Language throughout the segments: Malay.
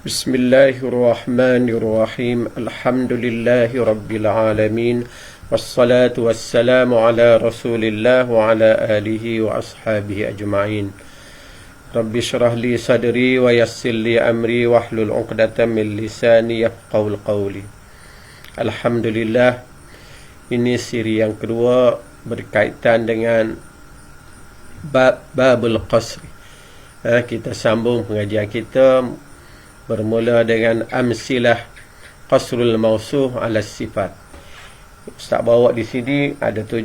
Bismillahirrahmanirrahim. Alhamdulillahi Rabbil Alamin. Wassalatu wassalamu ala Rasulillah wa ala alihi wa ashabihi ajma'in. Rabbi syrah li sadri wa yassir li amri wahlul 'uqdatam min lisani yafqahul qawli. Alhamdulillah, ini siri yang kedua berkaitan dengan babul qasri. Kita sambung pengajian kita bermula dengan amsilah qasrul mausuh ala sifat. Ustaz bawa di sini ada 7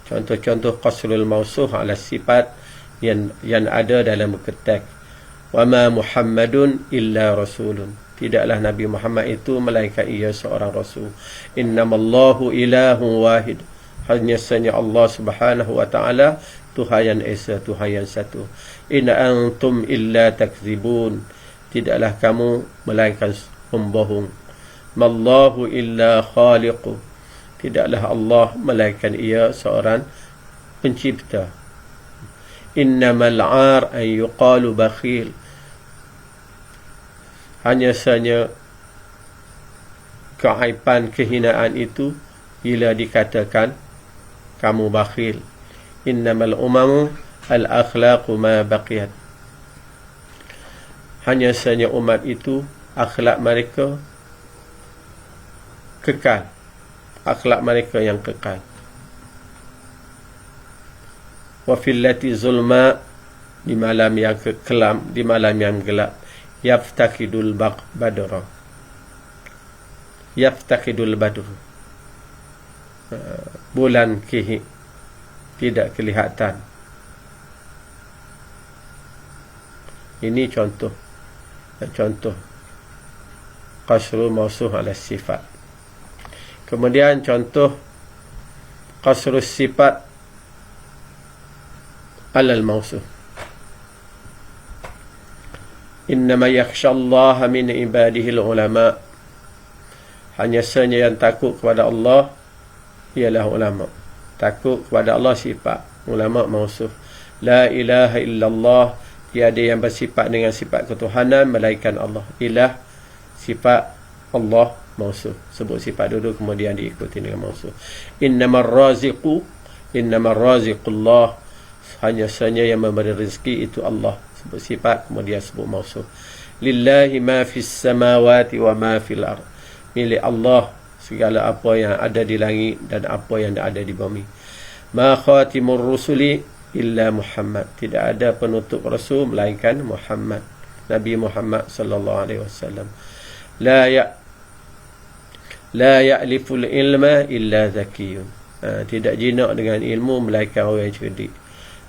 contoh-contoh qasrul mausuh ala sifat yang ada dalam buku teks. Wa ma Muhammadun illa rasulun. Tidaklah Nabi Muhammad itu melainkan ia seorang rasul. Innamallahu ilahun wahid. Hanya sahaja Allah Subhanahu wa taala Tuhan yang esa, Tuhan yang satu. In antum illa takzibun. Tidaklah kamu melainkan pembohong. Mallahu illa khaliqu. Tidaklah Allah melainkan ia seorang pencipta. Innamal 'ar an yuqalu bakhil. Hanya saja keaiban, kehinaan itu bila dikatakan kamu bakhil. Innamal umamu al-akhlaqu ma baqiyat. Hanya sahaja umat itu akhlak mereka kekal. Akhlak mereka yang kekal. Wa fillati zulma, di malam yang kekelam, di malam yang gelap. Yaftaqidul badra. Yaftaqidul badru. Bulan tidak kelihatan. Ini contoh qasru mausuh ala sifat. Kemudian contoh qasru sifat ala mausuh. Innama yakhshallaha min ibadihi ulama. Hanya sahaja yang takut kepada Allah ialah ulama. Takut kepada Allah sifat, ulama mausuh. La ilaha illallah. Tiada yang bersifat dengan sifat ketuhanan melainkan Allah. Ilah sifat Allah mausuh. Sebut sifat dulu kemudian diikuti dengan mausuh. Innamar raziqullah. Hanya sahaja yang memberi rezeki itu Allah. Sebut sifat kemudian sebut mausuh. Lillahi ma fis samawati wa ma fil ard. Milik Allah segala apa yang ada di langit dan apa yang ada di bumi. Ma khatimur rusuli illa Muhammad. Tidak ada penutup rasul melainkan Muhammad, Nabi Muhammad sallallahu alaihi wasallam. La ya'liful ilma illa zakiyun. Tidak jinak dengan ilmu melainkan orang yang cerdik.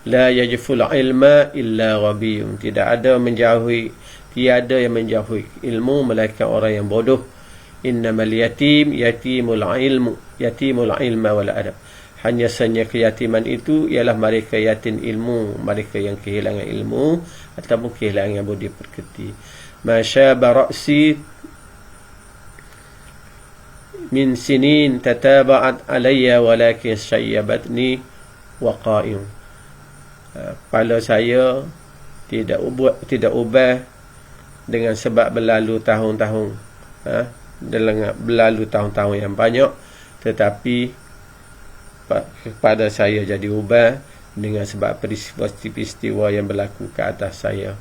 La yajful ilma illa ghabiyun. Tiada yang menjauhi ilmu melainkan orang yang bodoh. Innamal yatimul ilma wal adab. Hanya sahaja keyatiman itu ialah mereka yatim ilmu, mereka yang kehilangan ilmu ataupun kehilangan budi pekerti. Masyaba ra'si min sinin tataba'at alayya walakin syayyabatni waqa'im. Kepala saya tidak ubah dengan sebab berlalu tahun-tahun, berlalu tahun-tahun yang banyak, tetapi kepada saya jadi ubah dengan sebab peristiwa yang berlaku ke atas saya.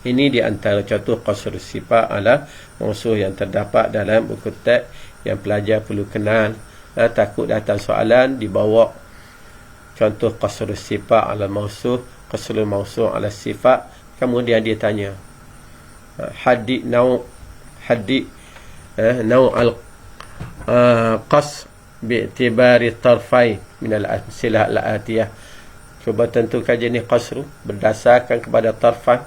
Ini di antara contoh qasr sifat ala mausuh yang terdapat dalam buku teks yang pelajar perlu kenal. Takut datang soalan dibawa contoh qasr sifat ala mausuh, qasr mausuh ala sifat, kemudian dia tanya haddi nau al qasr bi'tibari tarfai minal amsilah al-atiyah. Cuba tentukan jenis qasru berdasarkan kepada tarfan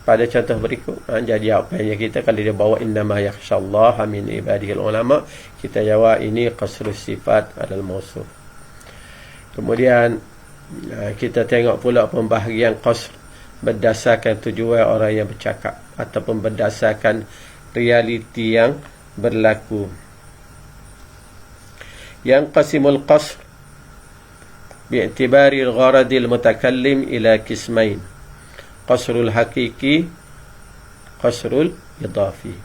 pada contoh berikut. Jadi jawapannya kita kalau dia bawa innama yakhshallaha min ibadihi ulama, kita jawab ini qasru sifat alal mausuh. Kemudian kita tengok pula pembahagian qasr berdasarkan tujuan orang yang bercakap ataupun berdasarkan realiti yang berlaku. Yanqasimul qasr bi'tibari al-gharadil mutakallim ila qismain. Qasrul hakiki qasrul idafi.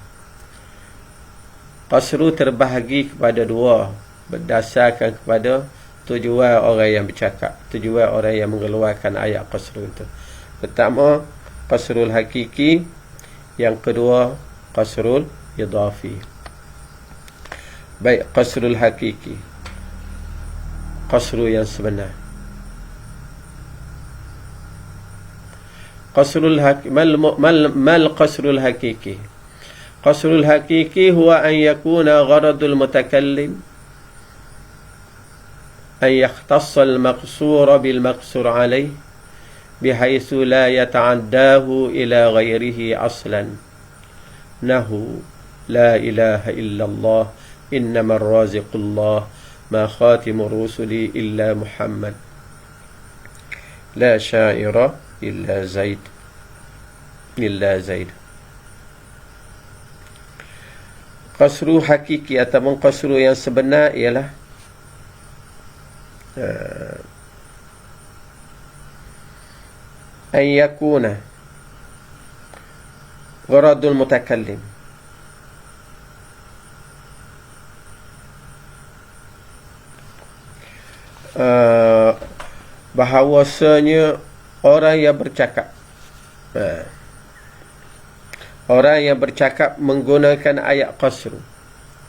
Qasru terbahagi kepada dua berdasarkan kepada tujuan orang yang bercakap, tujuan orang yang mengeluarkan ayat qasru itu. Pertama, qasrul hakiki. Yang kedua, qasrul idafi. Baik, qasrul hakiki, qasru yang sebenar. Qasrul hakiki, mal qasrul hakiki. Qasrul hakiki huwa an yakuna gharadul mutakallim an yakhtassa al-maqsura bil maqsur alayh bihaythu la yata'addahu ila ghairihi aslan. Nahu la ilaha illallah innama ar-raziqullah ma khatimu rusuli illa Muhammad la syaira illa Zaid Qasru hakiki ataupun qasru yang sebenar ialah an yakuna gharadul mutakallim, bahawasanya orang yang bercakap, orang yang bercakap menggunakan ayat qasru,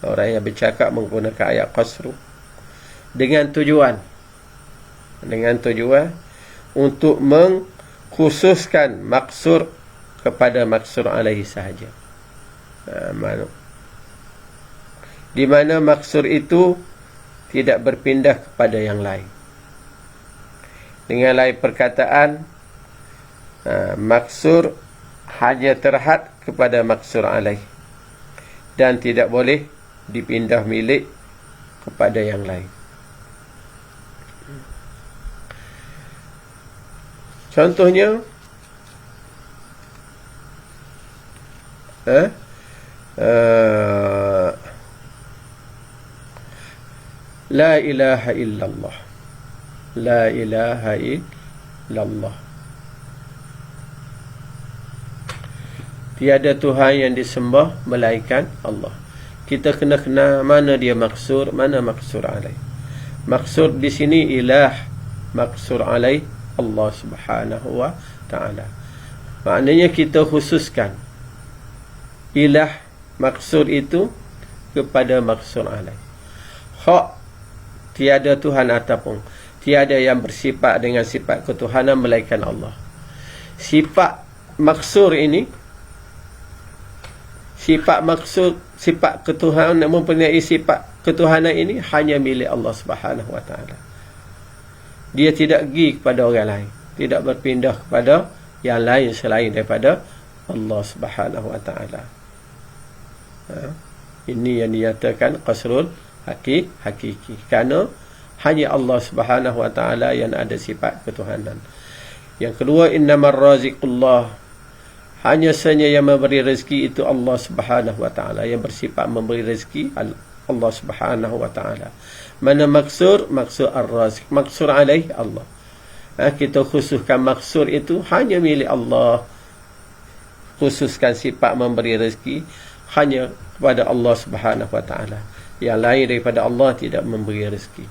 orang yang bercakap menggunakan ayat qasru dengan tujuan untuk mengkhususkan maksur kepada maksur alaihi sahaja. Di mana maksur itu tidak berpindah kepada yang lain. Dengan lain perkataan, maksur hanya terhad kepada maksur alaih dan tidak boleh dipindah milik kepada yang lain. Contohnya, la ilaha illallah, la ilaha illallah, tiada Tuhan yang disembah melainkan Allah. Kita kena kenal mana dia maksur, mana maksur alaih. Maksud di sini ilah, maksur alaih Allah subhanahu wa ta'ala. Maknanya kita khususkan ilah, maksud itu kepada maksud alaih. Hak tiada Tuhan ataupun tiada yang bersifat dengan sifat ketuhanan melainkan Allah. Sifat maksur ini, sifat maksud, sifat ketuhanan, mempunyai sifat ketuhanan ini hanya milik Allah subhanahu wa ta'ala. Dia tidak pergi kepada orang lain, tidak berpindah kepada yang lain selain daripada Allah subhanahu wa ta'ala. Ini yang dinyatakan qasrul hakiki, kerana hanya Allah subhanahu wa ta'ala yang ada sifat ketuhanan. Yang kedua, innamar raziqullah, hanya sahaja yang memberi rezeki itu Allah subhanahu wa ta'ala, yang bersifat memberi rezeki Allah subhanahu wa ta'ala. Mana maksur? Maksur ar-raziq, maksur alaih Allah. Kita khususkan maksur itu hanya milik Allah, khususkan sifat memberi rezeki hanya kepada Allah subhanahu wa ta'ala. Yang lain daripada Allah tidak memberi rezeki.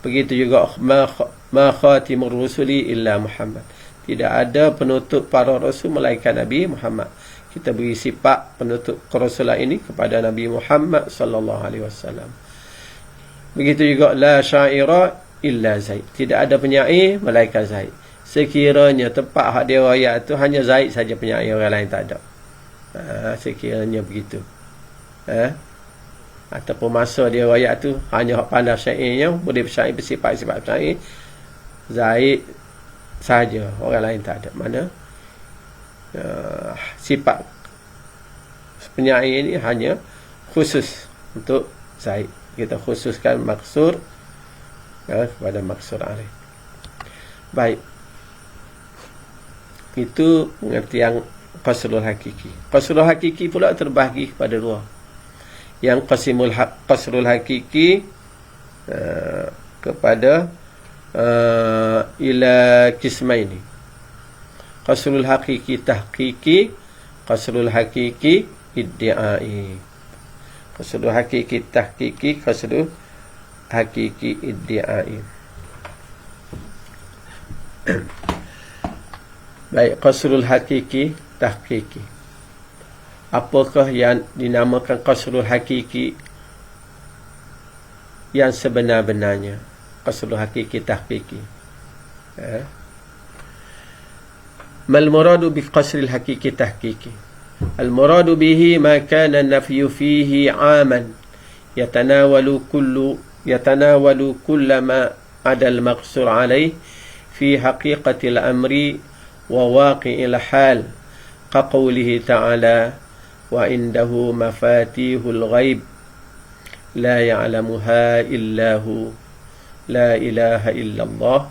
Begitu juga ma khatimur rusuli illa Muhammad, tidak ada penutup para rasul melainkan Nabi Muhammad. Kita beri sifat penutup kerasulan ini kepada Nabi Muhammad sallallahu alaihi wasallam. Begitu juga la syaira illa Zaid, tidak ada penyair melainkan Zaid. Sekiranya tempat hak dia riwayat tu hanya Zaid saja penyair, orang lain tak ada. Sekiranya begitu. Ataupun masa dia riwayat tu hanya hak pandai syairnya, boleh bersyair bersifat-sifat syair, Zaid saja, orang lain tak ada. Mana sifat penyair ini hanya khusus untuk Zaid. Kita khususkan maksur kepada maksur alaih. Baik, itu pengertian qasrul hakiki. Qasrul hakiki pula terbahagi kepada dua. Yang qasrul hakiki kepada ila kismaini. Qasrul hakiki tahqiqi qasrul hakiki iddi'ai. Qasrul hakiki tahqiqi, qasrul hakiki iddi'ai. Baik, qasrul hakiki tahqiqi. Apakah yang dinamakan qasrul hakiki yang sebenar-benarnya? Qasrul hakiki tahqiqi. Mal muradu bi qasril hakiki tahqiqi? Al muradu bihi ma kana an-nafyu fihi 'aman yatanawalu kull ma 'ada al-maqsur 'alayhi fi haqiqatil amri wa waqi'il hal, ka qawlihi ta'ala wa indahu mafatihul ghaib la ya'lamuha illa hu la ilaha illallah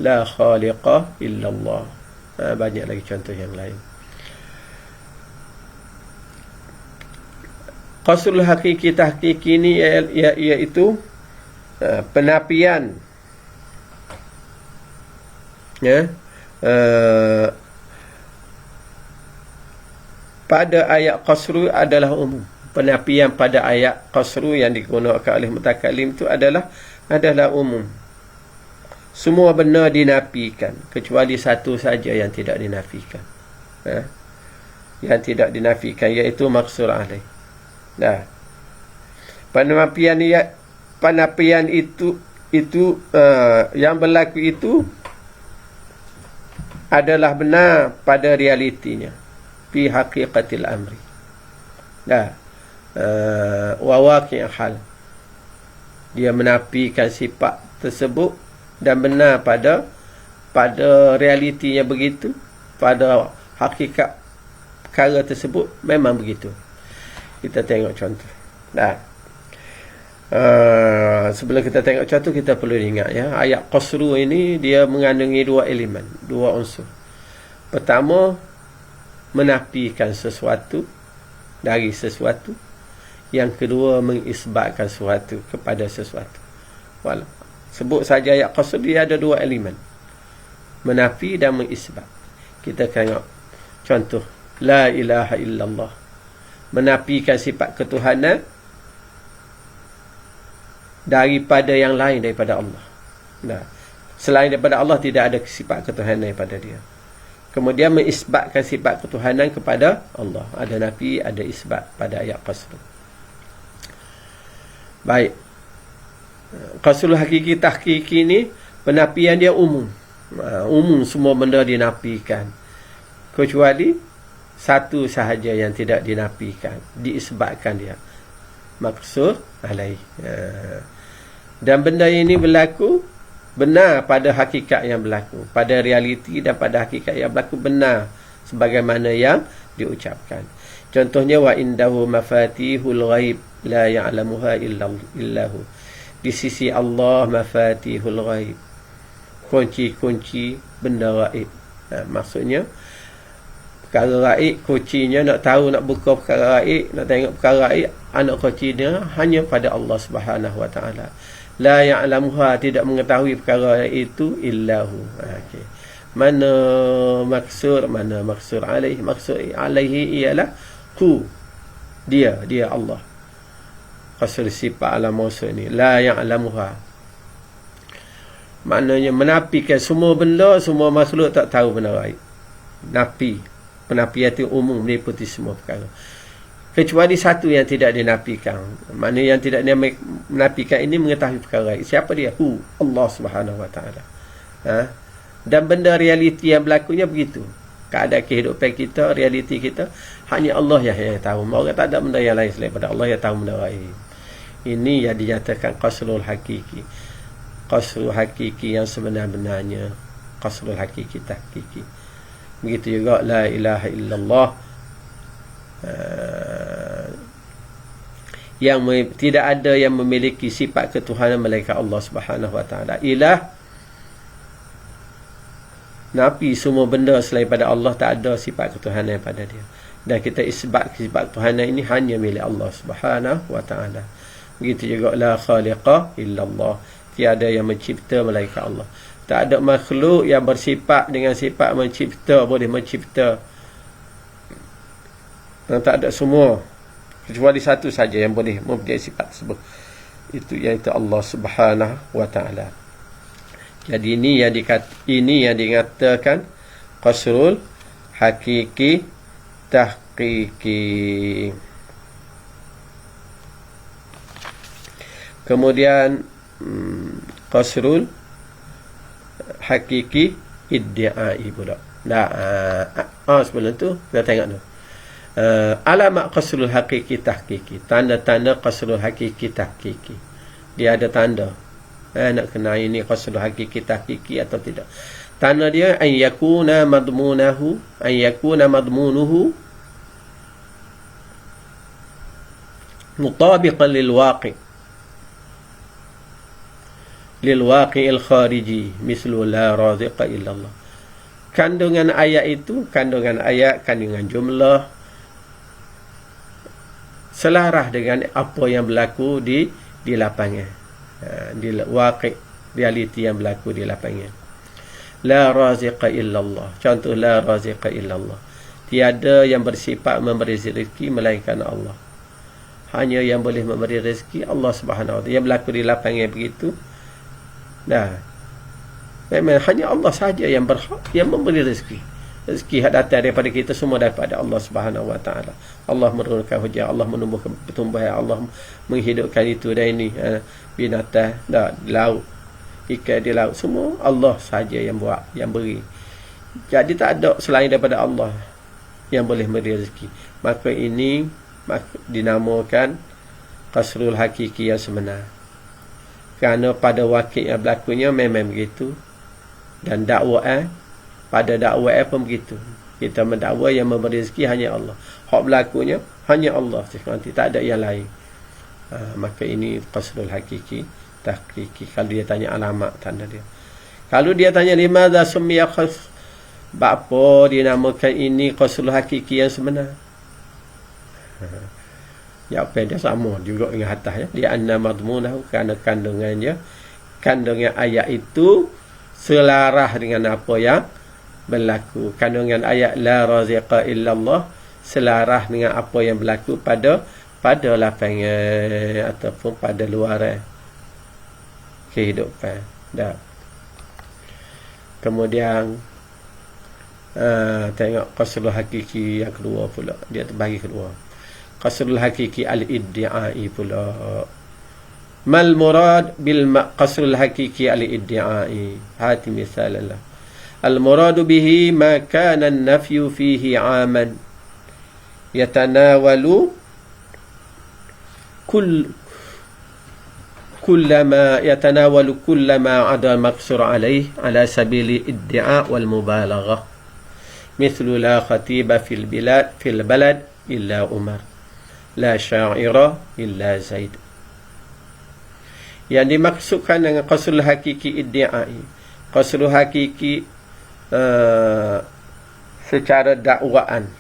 la khaliqa illallah. Banyak lagi contoh yang lain. Qasrul hakiki tahqiqi ini iaitu penafian pada ayat qasru adalah umum. Penafian pada ayat qasru yang digunakan oleh mutakallim itu adalah umum. Semua benda dinafikan kecuali satu saja yang tidak dinafikan. Yang tidak dinafikan iaitu maqsur alaih. Nah, penafian itu yang berlaku itu adalah benar pada realitinya, fi haqiqatil amri. Nah, wa waqi'il hal, dia menafikan sifat tersebut dan benar pada realitinya begitu, pada hakikat perkara tersebut memang begitu. Kita tengok contoh. Nah, sebelum kita tengok contoh, kita perlu ingat ayat qasru ini dia mengandungi dua elemen, dua unsur. Pertama, menafikan sesuatu dari sesuatu. Yang kedua, mengisbatkan sesuatu kepada sesuatu. Sebut saja ayat qasr, dia ada dua elemen, menafi dan mengisbat. Kita tengok contoh, la ilaha illallah, menafikan sifat ketuhanan daripada yang lain daripada Allah. Nah, selain daripada Allah tidak ada sifat ketuhanan daripada dia. Kemudian mengisbatkan sifat ketuhanan kepada Allah. Ada nafi, ada isbat pada ayat qasr. Baik, qasrul hakiki tahqiqi ni penafian dia umum. Umum, semua benda dinafikan kecuali satu sahaja yang tidak dinafikan, diisbatkan dia, maqsur alaih. Dan benda ini berlaku benar pada hakikat yang berlaku, pada realiti dan pada hakikat yang berlaku benar sebagaimana yang diucapkan. Contohnya, wa indahu mafatihul ghaib la ya'lamuha illahu. Di sisi Allah mafatihul ghaib, kunci-kunci benda gaib. Maksudnya perkara gaib, kuncinya nak tahu, nak buka perkara gaib, nak tengok perkara gaib, anak kuncinya hanya pada Allah Subhanahu wa taala. La ya'lamuha, tidak mengetahui perkara itu illahu. Okey. Mana maksud, mana maksud alaih? Maksud alaihi ialah hu, dia Allah. Qasr sifat alam mausuf ni, la ya'lamuha, maknanya menafikan semua benda, semua makhluk tak tahu benda gaib. Nafi, penafian itu umum, meliputi semua perkara kecuali satu yang tidak dinafikan. Maknanya yang tidak menafikan ini mengetahui perkara gaib. Siapa dia? Hu, Allah Subhanahu wa taala. Dan benda realiti yang berlakunya begitu. Keadaan kehidupan kita, realiti kita, hanya Allah yang tahu. Orang tak ada benda yang lain selain pada Allah yang tahu benda gaib. Ini yang dinyatakan qasrul hakiki. Qasrul hakiki yang sebenar-benarnya, qasrul hakiki tahqiqi. Begitu juga la ilaha illallah, yang tidak ada yang memiliki sifat ketuhanan melainkan Allah Subhanahu wa taala. Ilah, nafi semua benda selain pada Allah, tak ada sifat ketuhanan pada dia. Dan kita isbat sifat ketuhanan ini hanya milik Allah Subhanahu wa taala. Begitu juga la khaliqa illallah, tiada yang mencipta melainkan Allah. Tak ada makhluk yang bersifat dengan sifat mencipta, boleh mencipta Tak ada semua, kecuali satu saja yang boleh mempunyai sifat tersebut, iaitu Allah Subhanahu wa taala. Jadi ini yang dikatakan qasrul hakiki tahqiqi. Kemudian qasrul hakiki iddi'ai pula. Sebelum tu kita tengok tu. Alamat qasrul hakiki tahqiqi. Tanda-tanda qasrul hakiki tahqiqi. Dia ada tanda. Nak kenal ini qasrul hakiki tahqiqi atau tidak. Tanda dia an yakuna madmunuhu mutabiqan lil waqi' al khariji mislu la raziqa illa Allah. Kandungan ayat itu, kandungan jumlah selarah dengan apa yang berlaku di lapangan, di waqi', realiti yang berlaku di lapangan. La raziqa illallah. Contoh, la raziqa illallah, tiada yang bersifat memberi rezeki melainkan Allah. Hanya yang boleh memberi rezeki Allah Subhanahu wa taala. Yang berlaku di lapangan begitu. Memang hanya Allah sahaja yang berhak yang memberi rezeki. Rezeki yang datang daripada kita semua daripada Allah Subhanahu wa taala. Allah menurunkan hujan, Allah menumbuhkan pertumbuhan, Allah menghidupkan itu dan ini, binatang di laut, ikan di laut, semua Allah sahaja yang buat, yang beri. Jadi tak ada selain daripada Allah yang boleh memberi rezeki. Maka ini dinamakan qasrul hakiki yang sebenar. Kerana pada wakil yang berlakunya memang begitu. Dan dakwaan, pada dakwaan pun begitu. Kita mendakwa yang memberi rezeki hanya Allah. Hak berlakunya hanya Allah. Nanti tak ada yang lain. Maka ini qasrul hakiki tahqiqi. Kalau dia tanya alamat, tanda dia. Kalau dia tanya limadha summiya qasr, apa dinamakan ini qasrul hakiki yang sebenar? Jawapan dia sama juga dengan atas, ya. Dia anna madmunahu, kerana kandungan ayat itu selarah dengan apa yang berlaku. Kandungan ayat la raziqa illallah selarah dengan apa yang berlaku pada lapangan ataupun pada luaran kehidupan. Kemudian tengok qasrul hakiki yang kedua pula. Dia terbagi kedua. Qasrul hakiki al-iddi'ai pula. Mal murad bil qasrul hakiki al-iddi'ai. Hati misal lah. Al-muradu bihi ma kana an-nafyu fihi 'aman yatanawalu kullama 'ada maqsur alayh ala sabili iddi'a wal mubalaghah. Mithlu la khatiba fil balad illa Umar. La sya'ira illa Zaid. Yang dimaksudkan dengan qasrul hakiki iddi'ai, qasrul hakiki secara dakwaan.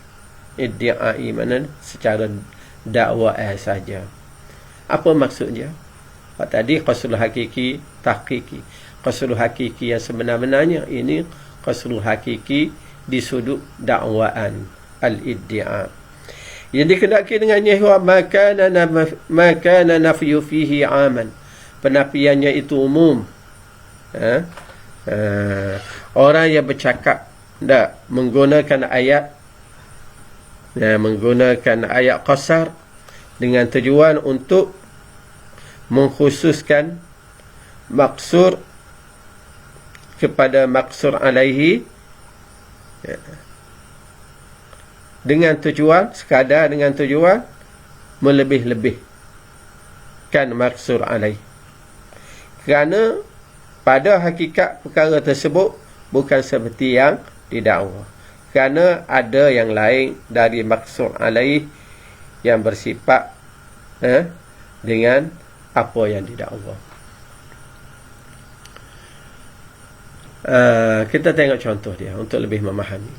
Iddi'ai mana secara dakwaan saja. Apa maksudnya? Tadi qasrul hakiki tahqiqi. Qasrul hakiki yang sebenar-benarnya ini qasrul hakiki di sudut dakwaan al-iddia'. Yang dikenaki dengannya maka nafyu fihi 'aman. Penafiannya itu umum. Orang yang bercakap menggunakan ayat qasar dengan tujuan untuk mengkhususkan maksur kepada maksur alaihi, dengan tujuan melebih-lebihkan maksur alaih. Kerana pada hakikat perkara tersebut bukan seperti yang didakwa. Kerana ada yang lain dari maksur alaih yang bersifat dengan apa yang didakwa. Kita tengok contoh dia untuk lebih memahami.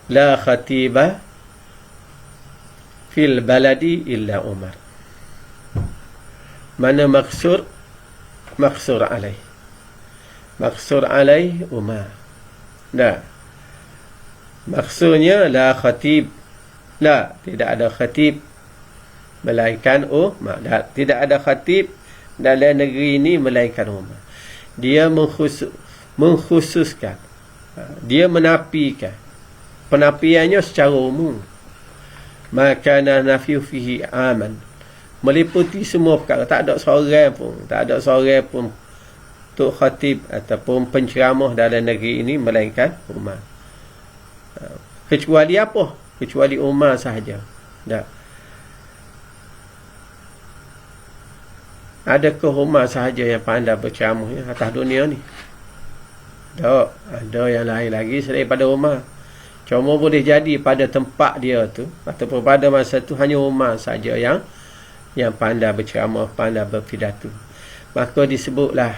La khatiba fil baladi illa Umar. Mana maksur alaih? Maksur alaih Umar. Maksudnya la khatib La, tidak ada khatib melainkan ummah. Tidak ada khatib dalam negeri ini melainkan ummah. Dia mengkhususkan. Dia menafikan. Penafiannya secara umum. Maka nafiu fihi aman. Meliputi semua perkara. Tak ada seorang pun tok khatib ataupun penceramah dalam negeri ini melainkan ummah. Kecuali apa? Kecuali ummah sahaja. Tak. Adakah ummah sahaja yang pandai berceramah atas dunia ni? Tak. Ada yang lain lagi selain pada ummah. Cuma boleh jadi pada tempat dia tu ataupun pada masa tu hanya ummah sahaja yang pandai berceramah, pandai berpidato. Maka disebutlah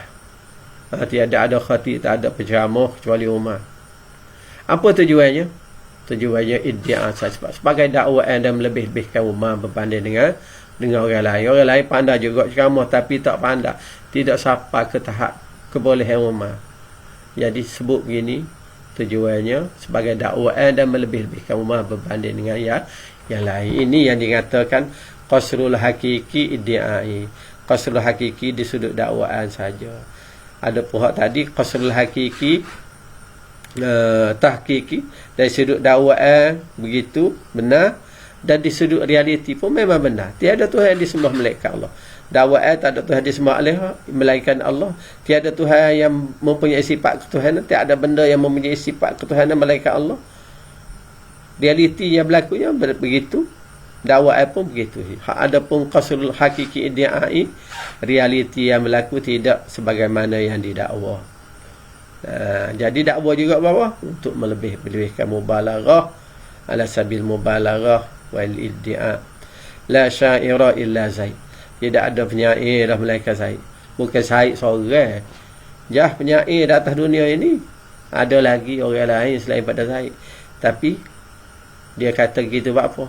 tiada ada khatib, tak ada penceramah kecuali ummah. Apa tujuannya? Tujuannya iddia sebagai dakwaan dan melebih-lebihkan ummah berbanding dengan orang lain. Orang lain pandai juga ceramah tapi tak pandai, tidak sampai ke tahap kebolehan ummah. Jadi sebut begini, tujuannya sebagai dakwaan dan melebih-lebihkan ummah berbanding dengan yang lain. Ini yang dikatakan qasrul hakiki iddiai. Qasrul hakiki di sudut dakwaan saja. Ada pihak tadi qasrul hakiki tahqiqi dari sudut dakwaan begitu benar, dan di sudut realiti pun memang benar. Tiada Tuhan yang disembah melainkan Allah. Dakwaan tak ada Tuhan disembah melainkan Allah. Tiada Tuhan yang mempunyai sifat ketuhanan, tiada benda yang mempunyai sifat ketuhanan melainkan Allah. Realiti yang berlakunya begitu, dakwaan pun begitu. Adapun qasrul hakiki iddiai, realiti yang berlaku tidak sebagaimana yang didakwa. Jadi dakwah juga bawah untuk melebihkan mubalaghah ala sabil mubalaghah wal iddia. La syaira illa Zaid. Tidak ada penyair dah melainkan Zaid. Bukan Zaid seorang. Jah penyair di atas dunia ini. Ada lagi orang lain selain pada Zaid. Tapi dia kata gitu buat apa?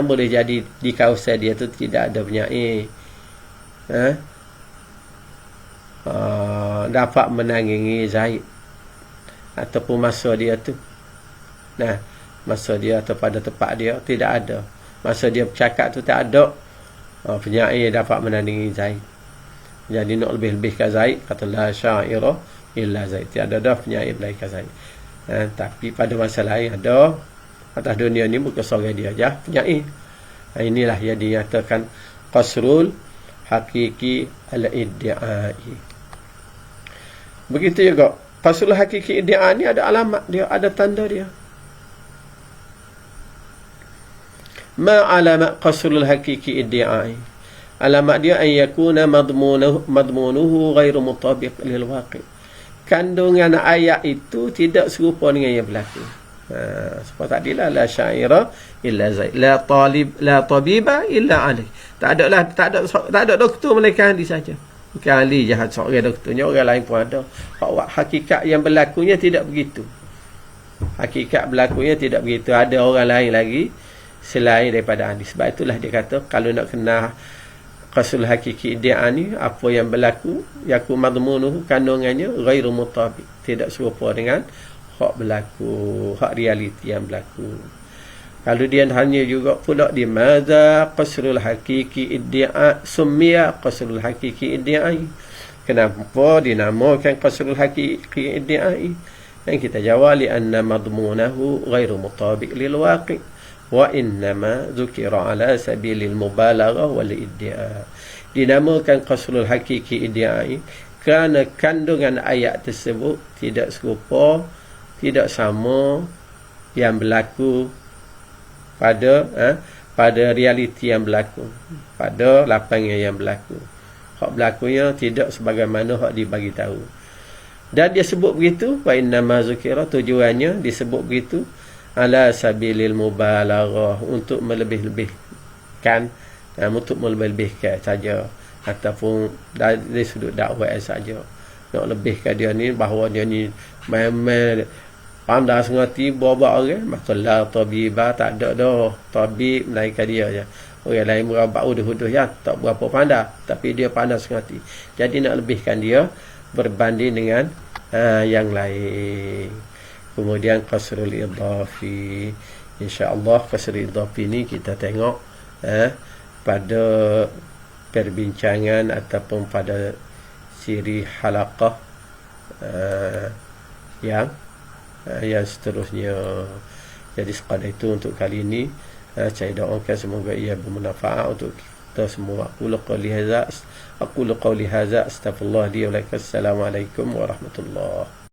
Boleh jadi di kawasan dia tu tidak ada penyair. Dapat menangisi Zaid ataupun masa dia tu. Masa dia atau pada tempat dia tidak ada. Masa dia bercakap tu tak ada penyair dapat menandingi Zaid. Jadi nak lebih-lebihkan Zaid, kata la syaira illa Zaid. Tiada dah penyair melainkan Zaid. Tapi pada masa lain ada. Atas dunia ni bukan seorang dia aja penyair. Inilah yang dinyatakan qasrul hakiki al-iddiai. Begitu juga qasrul hakiki iddiai ni ada alamat dia, ada tanda dia. Ma alamat qasrul hakiki iddiai. Alamat dia an yakuna madmunuhu ghairu mutabiq lil waqi'. Kandungan ayat itu tidak serupa dengan yang berlaku. Seperti tadilah la syaira illa Zaid, la tabiba illa Ali. Tak ada doktor melainkan Ali saja. Bukan Ali jahat seorang doktornya, orang lain pun ada. Hakikat yang berlakunya tidak begitu. Hakikat berlakunya tidak begitu. Ada orang lain lagi selain daripada Ali. Sebab itulah dia kata kalau nak kenal qasrul hakiki dia ni, apa yang berlaku yaku madmunuhu, kandungannya ghairu mutabiq, tidak serupa dengan hak berlaku, hak realiti yang berlaku. Kalau dia hanya juga pula di madza qasrul hakiki iddia summiya qasrul hakiki iddiai. Kenapa dinamakan qasrul hakiki iddiai? Dan kita jawab li anna madmunahu ghairu mutabiq lil waqi' wa innama dzukira ala sabilil mubalaghah wal iddia. Dinamakan qasrul hakiki iddiai kerana kandungan ayat tersebut tidak serupa, tidak sama yang berlaku pada realiti yang berlaku, pada lapangan yang berlaku. Hak berlakunya tidak sebagaimana hak dibagi tahu. Dan dia sebut begitu, wa innama zukira, tujuannya disebut begitu ala sabilil mubalaghah, untuk melebih-lebihkan, untuk melebih-lebihkan saja, ataupun dari sudut dakwah saja. Nak lebihkan dia ni bahawa dia ni memang pandai sengerti bawa orang, maka la tabiba, tak ada dah tabib melainkan dia je. Orang lain merabak uduh-uduh ya, tak berapa pandai, tapi dia pandai sengerti. Jadi nak lebihkan dia berbanding dengan yang lain. Kemudian qasrul idhafi, InsyaAllah Qasr Idhafi ni kita tengok pada perbincangan ataupun pada siri halaqah yang seterusnya. Jadi sekadar itu untuk kali ini. Saya doakan semoga ia bermanfaat untuk kita semua. Aqulu qawli hadza astaghfirullah li wa lakum. Assalamualaikum warahmatullahi